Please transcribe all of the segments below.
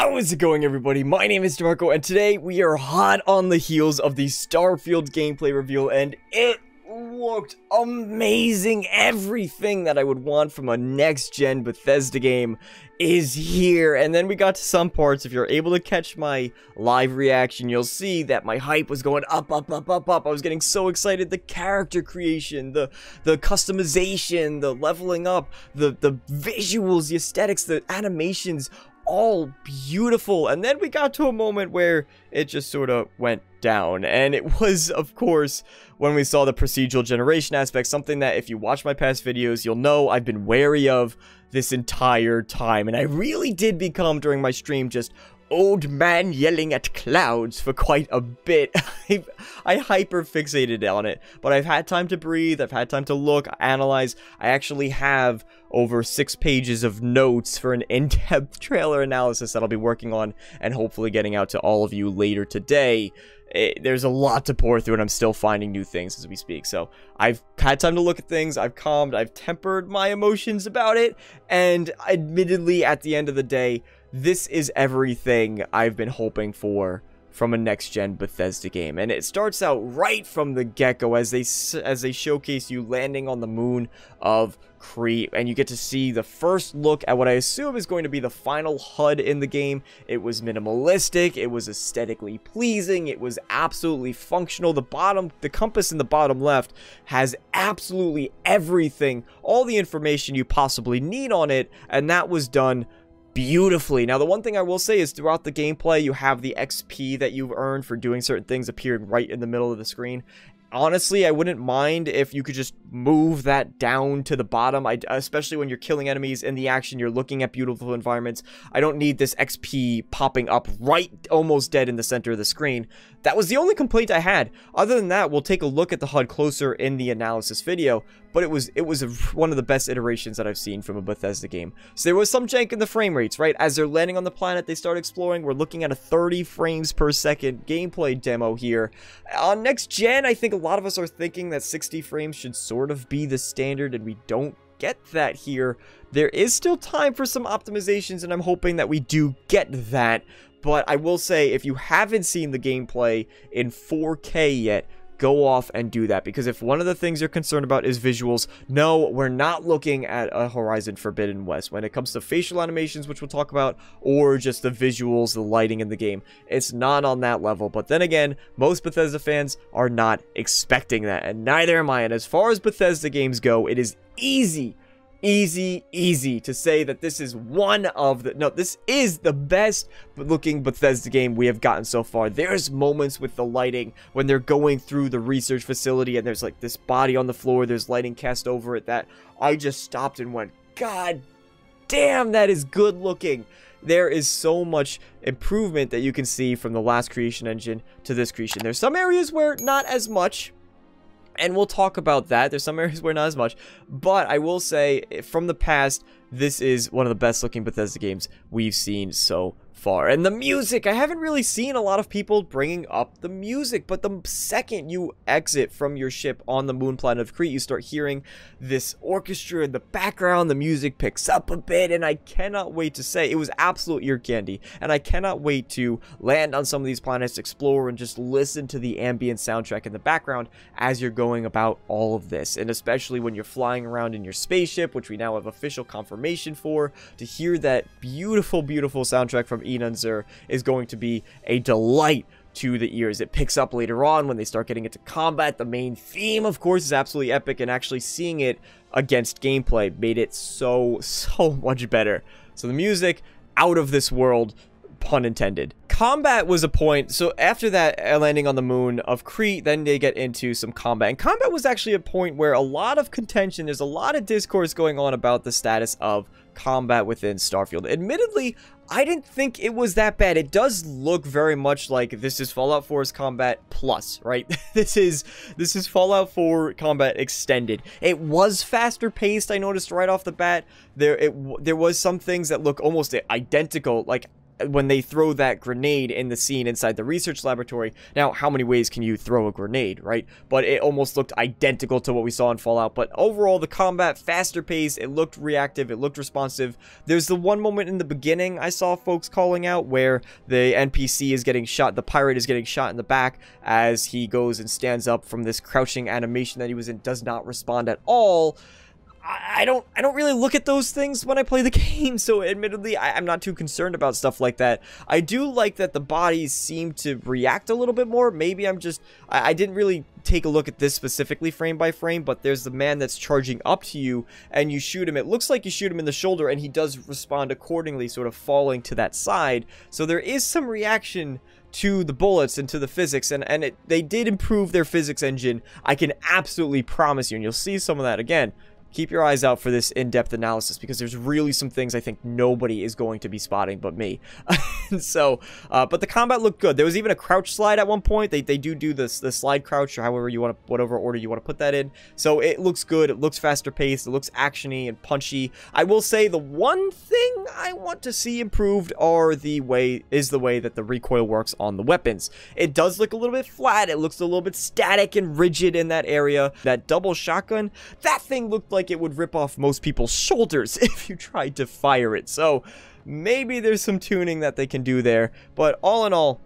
How is it going, everybody? My name is DeMarco, and today we are hot on the heels of the Starfield gameplay reveal, and it looked amazing. Everything that I would want from a next-gen Bethesda game is here. And then we got to some parts. If you're able to catch my live reaction, you'll see that my hype was going up, up, up, up, up. I was getting so excited. The character creation, the customization, the leveling up, the visuals, the aesthetics, the animations, all beautiful. And then we got to a moment where it just sort of went down, and it was, of course, when we saw the procedural generation aspect, something that if you watch my past videos, you'll know I've been wary of this entire time. And I really did become, during my stream, just old man yelling at clouds for quite a bit. I hyper fixated on it, but I've had time to breathe, I've had time to look, analyze. I actually have over 6 pages of notes for an in-depth trailer analysis that I'll be working on and hopefully getting out to all of you later today. There's a lot to pour through, and I'm still finding new things as we speak. So I've had time to look at things, I've calmed, I've tempered my emotions about it, and admittedly, at the end of the day, this is everything I've been hoping for from a next-gen Bethesda game. And it starts out right from the get-go as they showcase you landing on the moon of Crete, and you get to see the first look at what I assume is going to be the final HUD in the game. It was minimalistic, it was aesthetically pleasing, it was absolutely functional. The compass in the bottom left has absolutely everything, all the information you possibly need on it, and that was done beautifully. Now, the one thing I will say is throughout the gameplay, you have the XP that you've earned for doing certain things appearing right in the middle of the screen. Honestly, I wouldn't mind if you could just move that down to the bottom, especially when you're killing enemies in the action, you're looking at beautiful environments. I don't need this XP popping up right almost dead in the center of the screen. That was the only complaint I had. Other than that, we'll take a look at the HUD closer in the analysis video, but it was one of the best iterations that I've seen from a Bethesda game. So there was some jank in the frame rates, right? As they're landing on the planet, they start exploring. We're looking at a 30 frames per second gameplay demo here. On next gen, I think a lot of us are thinking that 60 frames should sort of be the standard, and we don't get that here. There is still time for some optimizations, and I'm hoping that we do get that. But I will say, if you haven't seen the gameplay in 4K yet, go off and do that, because if one of the things you're concerned about is visuals, no, we're not looking at a Horizon Forbidden West when it comes to facial animations, which we'll talk about, or just the visuals, the lighting in the game. It's not on that level. But then again, most Bethesda fans are not expecting that, and neither am I. And as far as Bethesda games go, it is easy to say that this is this is the best looking Bethesda game we have gotten so far. There's moments with the lighting when they're going through the research facility and there's like this body on the floor, there's lighting cast over it, that I just stopped and went, God damn, that is good looking. There is so much improvement that you can see from the last creation engine to this creation. There's some areas where not as much, and we'll talk about that. There's some areas where not as much, but I will say, from the past, this is one of the best looking Bethesda games we've seen so far. And the music, I haven't really seen a lot of people bringing up the music, but the second you exit from your ship on the moon planet of Crete, you start hearing this orchestra in the background. The music picks up a bit, and I cannot wait to say, it was absolute ear candy, and I cannot wait to land on some of these planets, explore, and just listen to the ambient soundtrack in the background as you're going about all of this. And especially when you're flying around in your spaceship, which we now have official confirmation for, to hear that beautiful, beautiful soundtrack from Enunzer is going to be a delight to the ears. It picks up later on when they start getting into combat. The main theme, of course, is absolutely epic, and actually seeing it against gameplay made it so much better. So the music, out of this world, pun intended. Combat was a point. So after that landing on the moon of Crete, then they get into some combat, and combat was actually a point where a lot of contention, there's a lot of discourse going on about the status of combat within Starfield. Admittedly, I didn't think it was that bad. It does look very much like this is Fallout 4's combat plus, right? This is Fallout 4 combat extended. It was faster paced, I noticed right off the bat. There was some things that look almost identical, like when they throw that grenade in the scene inside the research laboratory. Now, how many ways can you throw a grenade, right? But it almost looked identical to what we saw in Fallout. But overall, the combat, faster pace, it looked reactive, it looked responsive. There's the one moment in the beginning I saw folks calling out where the NPC is getting shot, the pirate is getting shot in the back as he goes and stands up from this crouching animation that he was in, does not respond at all. I don't really look at those things when I play the game, so admittedly, I'm not too concerned about stuff like that. I do like that the bodies seem to react a little bit more. Maybe I didn't really take a look at this specifically frame by frame, but there's the man that's charging up to you, and you shoot him. It looks like you shoot him in the shoulder, and he does respond accordingly, sort of falling to that side. So there is some reaction to the bullets and to the physics, and they did improve their physics engine. I can absolutely promise you, and you'll see some of that again. Keep your eyes out for this in-depth analysis, because there's really some things I think nobody is going to be spotting but me. So, but the combat looked good. There was even a crouch slide at one point. They do the slide crouch, or however you want to, whatever order you want to put that in. So it looks good. It looks faster paced. It looks actiony and punchy. I will say the one thing I want to see improved is the way that the recoil works on the weapons. It does look a little bit flat. It looks a little bit static and rigid in that area. That double shotgun, that thing looked like it would rip off most people's shoulders if you tried to fire it. So maybe there's some tuning that they can do there, but all in all,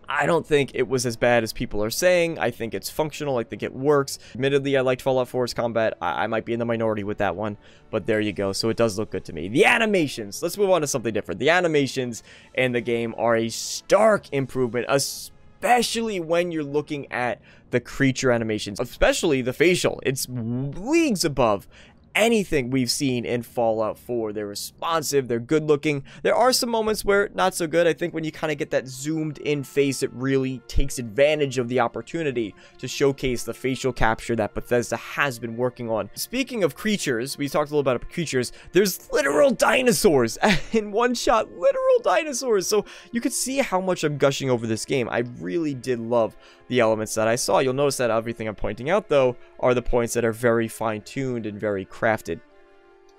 I don't think it was as bad as people are saying. I think it's functional. I think it works. Admittedly, I liked Fallout 4's combat. I might be in the minority with that one, but there you go. So it does look good to me. The animations. Let's move on to something different. The animations in the game are a stark improvement, especially when you're looking at the creature animations, especially the facial. It's leagues above anything we've seen in Fallout 4. They're responsive, they're good looking. There are some moments where not so good. I think when you kind of get that zoomed in face, it really takes advantage of the opportunity to showcase the facial capture that Bethesda has been working on. Speaking of creatures, we talked a little about creatures. There's literal dinosaurs in one shot, literal dinosaurs. So you could see how much I'm gushing over this game. I really did love the elements that I saw. You'll notice that everything I'm pointing out, though, are the points that are very fine-tuned and very crafted.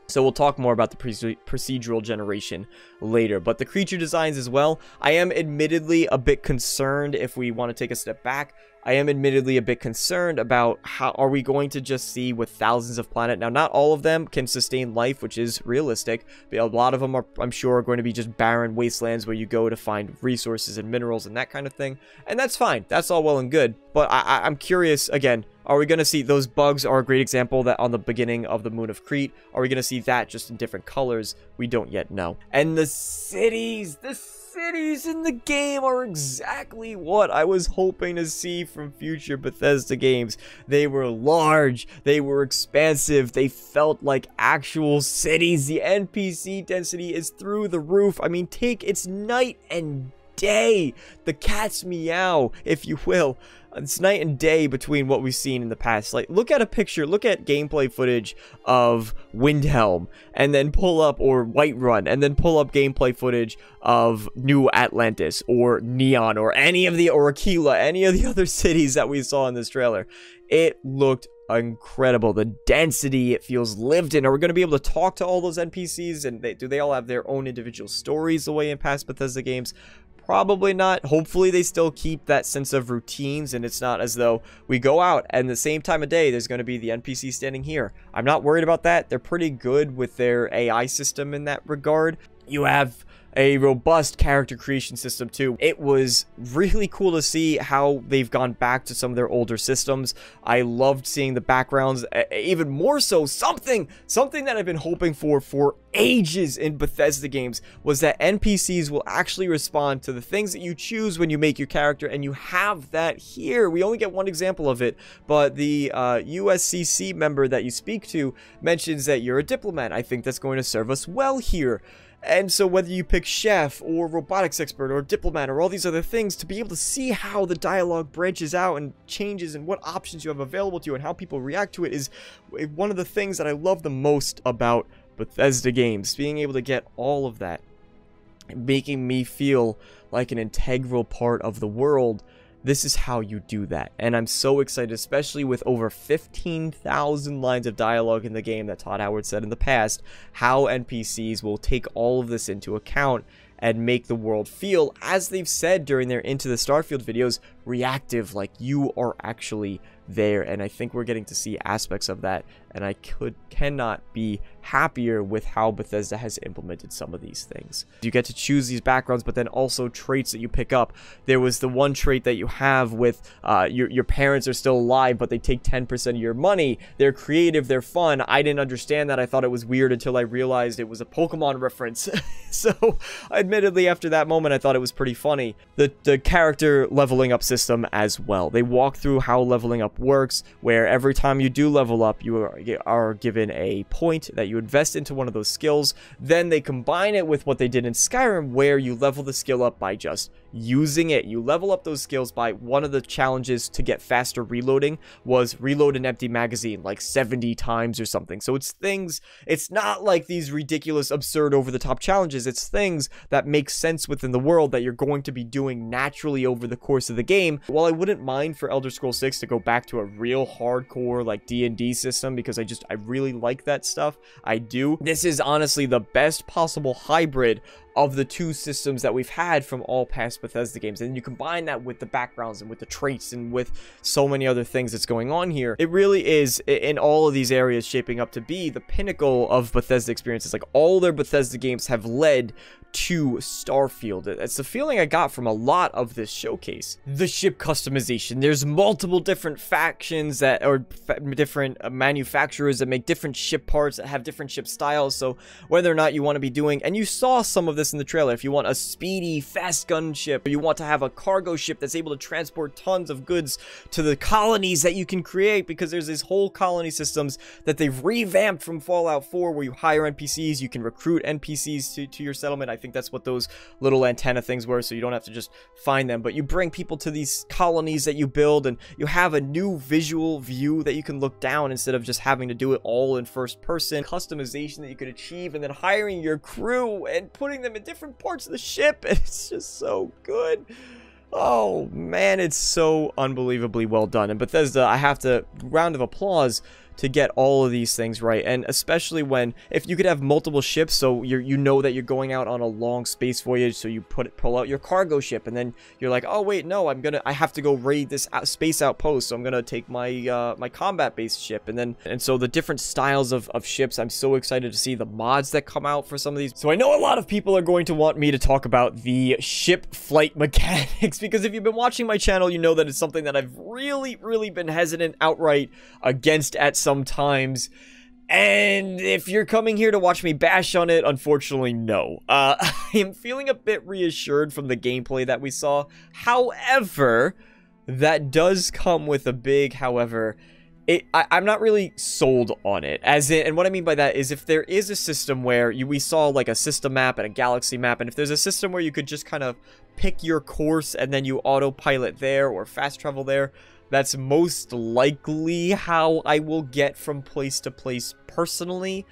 So we'll talk more about the procedural generation later. But the creature designs as well, I am admittedly a bit concerned. If we want to take a step back, I am admittedly a bit concerned about how are we going to just see with thousands of planets. Now, not all of them can sustain life, which is realistic, but a lot of them are, I'm sure, are going to be just barren wastelands where you go to find resources and minerals and that kind of thing. And that's fine. That's all well and good. But I'm curious, again, are we going to see those bugs are a great example that on the beginning of the Moon of Crete? Are we going to see that just in different colors? We don't yet know. And the cities in the game are exactly what I was hoping to see from future Bethesda games. They were large, they were expansive, they felt like actual cities. The NPC density is through the roof. I mean, it's night and day. The cat's meow, if you will. It's night and day between what we've seen in the past. Like, look at a picture, look at gameplay footage of Windhelm, and then pull up, or Whiterun, and then pull up gameplay footage of New Atlantis, or Neon, or Aquila, any of the other cities that we saw in this trailer. It looked incredible. The density, it feels lived in. Are we going to be able to talk to all those NPCs, and do they all have their own individual stories the way in past Bethesda games? Probably not. Hopefully they still keep that sense of routines, and it's not as though we go out and the same time of day there's going to be the NPC standing here. I'm not worried about that. They're pretty good with their AI system in that regard. You have a robust character creation system too. It was really cool to see how they've gone back to some of their older systems. I loved seeing the backgrounds. Even more so, something that I've been hoping for ages in Bethesda games was that NPCs will actually respond to the things that you choose when you make your character, and you have that here. We only get one example of it, but the USCC member that you speak to mentions that you're a diplomat. I think that's going to serve us well here. And so whether you pick chef or robotics expert or diplomat or all these other things, to be able to see how the dialogue branches out and changes and what options you have available to you and how people react to it is one of the things that I love the most about Bethesda games. Being able to get all of that, making me feel like an integral part of the world. This is how you do that, and I'm so excited, especially with over 15,000 lines of dialogue in the game that Todd Howard said in the past, how NPCs will take all of this into account and make the world feel, as they've said during their Into the Starfield videos, reactive, like you are actually there. And I think we're getting to see aspects of that, and I cannot be happier with how Bethesda has implemented some of these things. You get to choose these backgrounds, but then also traits that you pick up. There was the one trait that you have with your parents are still alive, but they take 10% of your money. They're creative, they're fun. I didn't understand that. I thought it was weird until I realized it was a Pokemon reference. So admittedly, after that moment, I thought it was pretty funny. The character leveling up system as well. They walk through how leveling up works, where every time you do level up, you are given a point that you invest into one of those skills. Then they combine it with what they did in Skyrim, where you level the skill up by just using it. You level up those skills by one of the challenges to get faster reloading was reload an empty magazine like 70 times or something. So it's things, it's not like these ridiculous, absurd, over-the-top challenges. It's things that make sense within the world that you're going to be doing naturally over the course of the game. While I wouldn't mind for Elder Scrolls 6 to go back to a real hardcore like D&D system, because I really like that stuff, I do. This is honestly the best possible hybrid of the two systems that we've had from all past Bethesda games. And you combine that with the backgrounds and with the traits and with so many other things that's going on here. It really is, in all of these areas, shaping up to be the pinnacle of Bethesda experiences. Like, all their Bethesda games have led to Starfield. It's the feeling I got from a lot of this showcase. The ship customization. There's multiple different factions that, or different manufacturers that make different ship parts that have different ship styles. So whether or not you want to be doing, and you saw some of this in the trailer, if you want a speedy, fast gunship, or you want to have a cargo ship that's able to transport tons of goods to the colonies that you can create, because there's these whole colony systems that they've revamped from Fallout 4, where you hire NPCs, you can recruit NPCs to your settlement. I think that's what those little antenna things were, so you don't have to just find them, but you bring people to these colonies that you build, and you have a new visual view that you can look down instead of just having to do it all in first person. Customization that you could achieve, and then hiring your crew and putting them in different parts of the ship, and it's just so good. Oh man, it's so unbelievably well done. And Bethesda, I have to, round of applause to get all of these things right. And especially when, if you could have multiple ships, so you know that you're going out on a long space voyage, so you pull out your cargo ship, and then you're like, oh wait, no, I have to go raid this space outpost, so I'm gonna take my my combat based ship. And so the different styles of ships, I'm so excited to see the mods that come out for some of these. So I know a lot of people are going to want me to talk about the ship flight mechanics, because if you've been watching my channel, you know that it's something that I've really been hesitant outright against at sometimes. And if you're coming here to watch me bash on it, unfortunately, no. I am feeling a bit reassured from the gameplay that we saw. However, that does come with a big however. I'm not really sold on it. And what I mean by that is, if there is a system where we saw like a system map and a galaxy map, and if there's a system where you could just kind of pick your course and then you autopilot there or fast travel there, that's most likely how I will get from place to place personally.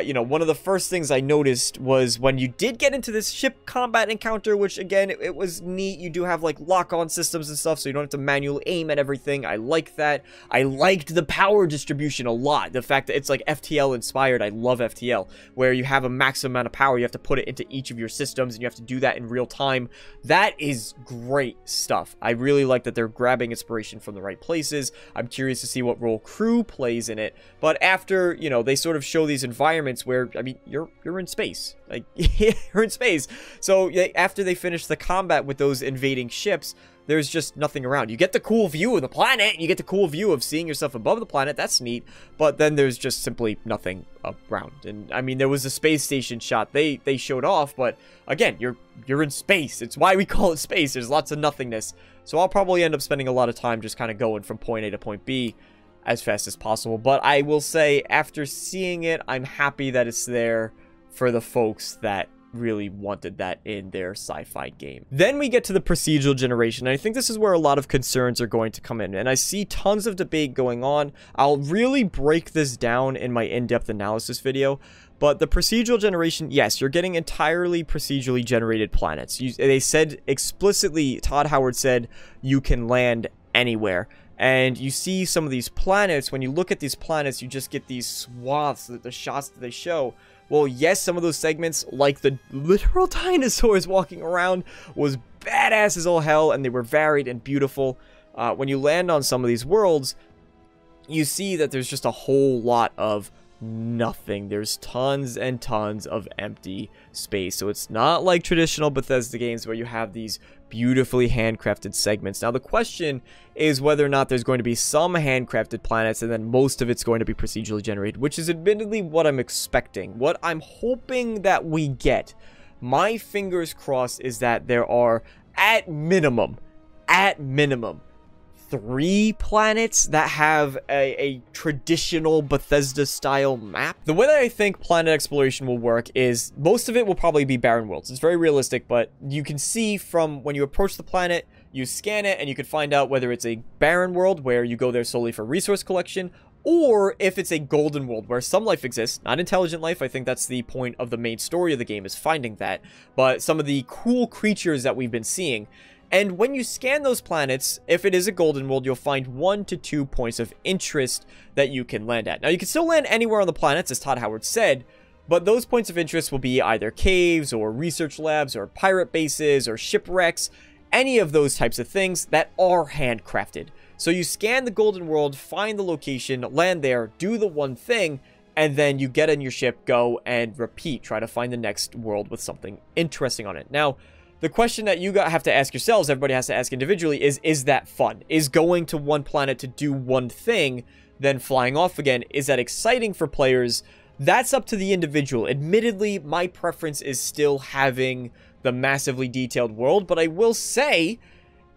You know, one of the first things I noticed was when you did get into this ship combat encounter, which again, it was neat. You do have like lock-on systems and stuff, so you don't have to manually aim at everything. I like that. I liked the power distribution a lot. The fact that it's like FTL inspired. I love FTL, where you have a maximum amount of power. You have to put it into each of your systems, and you have to do that in real time. That is great stuff. I really like that they're grabbing inspiration from the right places. I'm curious to see what role crew plays in it. But after, you know, they sort of show these environments where, I mean, you're in space. Like, you're in space. So after they finish the combat with those invading ships, there's just nothing around. You get the cool view of the planet. You get the cool view of seeing yourself above the planet. That's neat. But then there's just simply nothing around. And I mean, there was a space station shot they showed off, but again, you're in space. It's why we call it space. There's lots of nothingness. So I'll probably end up spending a lot of time just kind of going from point A to point B as fast as possible. But I will say, after seeing it, I'm happy that it's there for the folks that really wanted that in their sci-fi game. Then we get to the procedural generation, and I think this is where a lot of concerns are going to come in, and I see tons of debate going on. I'll really break this down in my in-depth analysis video. But the procedural generation, yes, you're getting entirely procedurally generated planets. They said explicitly, Todd Howard said, you can land anywhere. And you see some of these planets, when you look at these planets, you just get these swaths, the shots that they show, well, yes, some of those segments, like the literal dinosaurs walking around, was badass as all hell, and they were varied and beautiful. When you land on some of these worlds, you see that there's just a whole lot of nothing. There's tons and tons of empty space. So it's not like traditional Bethesda games where you have these beautifully handcrafted segments. Now the question is whether or not there's going to be some handcrafted planets and then most of it's going to be procedurally generated, which is admittedly what I'm expecting. What I'm hoping that we get, my fingers crossed, is that there are at minimum 3 planets that have a traditional Bethesda style map. The way that I think planet exploration will work is most of it will probably be barren worlds. It's very realistic, but you can see from when you approach the planet, you scan it and you can find out whether it's a barren world where you go there solely for resource collection, or if it's a golden world where some life exists, not intelligent life. I think that's the point of the main story of the game, is finding that, but some of the cool creatures that we've been seeing. And when you scan those planets, if it is a golden world, you'll find 1 to 2 points of interest that you can land at. Now, you can still land anywhere on the planets, as Todd Howard said, but those points of interest will be either caves or research labs or pirate bases or shipwrecks, any of those types of things that are handcrafted. So you scan the golden world, find the location, land there, do the one thing, and then you get in your ship, go and repeat. Try to find the next world with something interesting on it. Now, the question that you have to ask yourselves, everybody has to ask individually, is that fun? Is going to one planet to do one thing, then flying off again, is that exciting for players? That's up to the individual. Admittedly, my preference is still having the massively detailed world, but I will say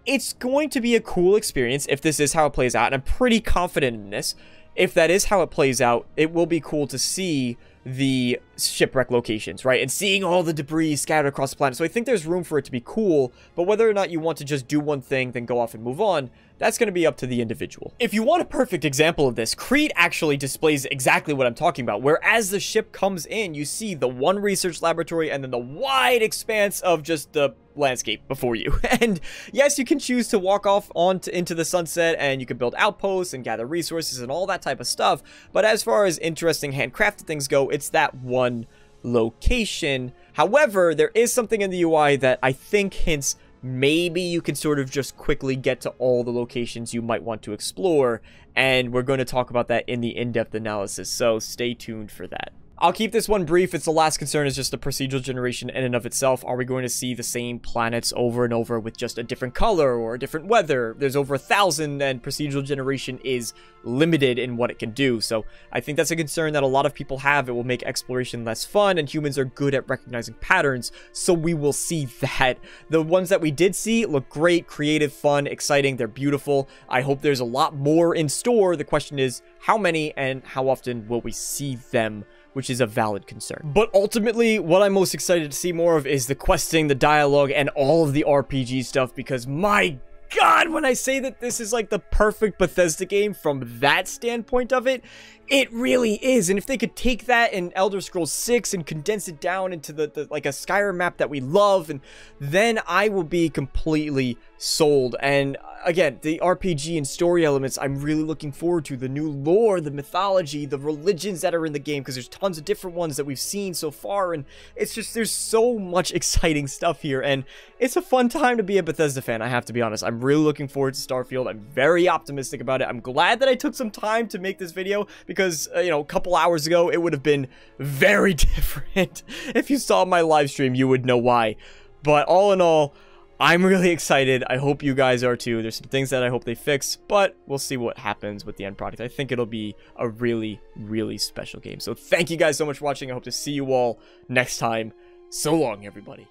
it's going to be a cool experience if this is how it plays out, and I'm pretty confident in this. If that is how it plays out, it will be cool to see the shipwreck locations, right? And seeing all the debris scattered across the planet. So I think there's room for it to be cool, but whether or not you want to just do one thing, then go off and move on, that's going to be up to the individual. If you want a perfect example of this, Crete actually displays exactly what I'm talking about, where as the ship comes in, you see the one research laboratory and then the wide expanse of just the landscape before you. And yes, you can choose to walk off into the sunset, and you can build outposts and gather resources and all that type of stuff, but as far as interesting handcrafted things go, it's that one location. However, there is something in the UI that I think hints maybe you can sort of just quickly get to all the locations you might want to explore, and we're going to talk about that in the in-depth analysis, so stay tuned for that. I'll keep this one brief. It's the last concern is just the procedural generation in and of itself. Are we going to see the same planets over and over with just a different color or a different weather? There's over 1,000 and procedural generation is limited in what it can do. So I think that's a concern that a lot of people have. It will make exploration less fun, and humans are good at recognizing patterns. So we will see that. The ones that we did see look great, creative, fun, exciting. They're beautiful. I hope there's a lot more in store. The question is how many and how often will we see them, which is a valid concern. But ultimately, what I'm most excited to see more of is the questing, the dialogue, and all of the RPG stuff, because my God, when I say that this is like the perfect Bethesda game from that standpoint of it, it really is. And if they could take that in Elder Scrolls 6 and condense it down into the like a Skyrim map that we love, and then I will be completely sold. And again, the RPG and story elements, I'm really looking forward to. The new lore, the mythology, the religions that are in the game, because there's tons of different ones that we've seen so far, and it's just, there's so much exciting stuff here, and it's a fun time to be a Bethesda fan, I have to be honest. I'm really looking forward to Starfield. I'm very optimistic about it. I'm glad that I took some time to make this video, because, you know, a couple hours ago, it would have been very different. If you saw my live stream, you would know why. But all in all, I'm really excited. I hope you guys are too. There's some things that I hope they fix, but we'll see what happens with the end product. I think it'll be a really, really special game. So thank you guys so much for watching. I hope to see you all next time. So long, everybody.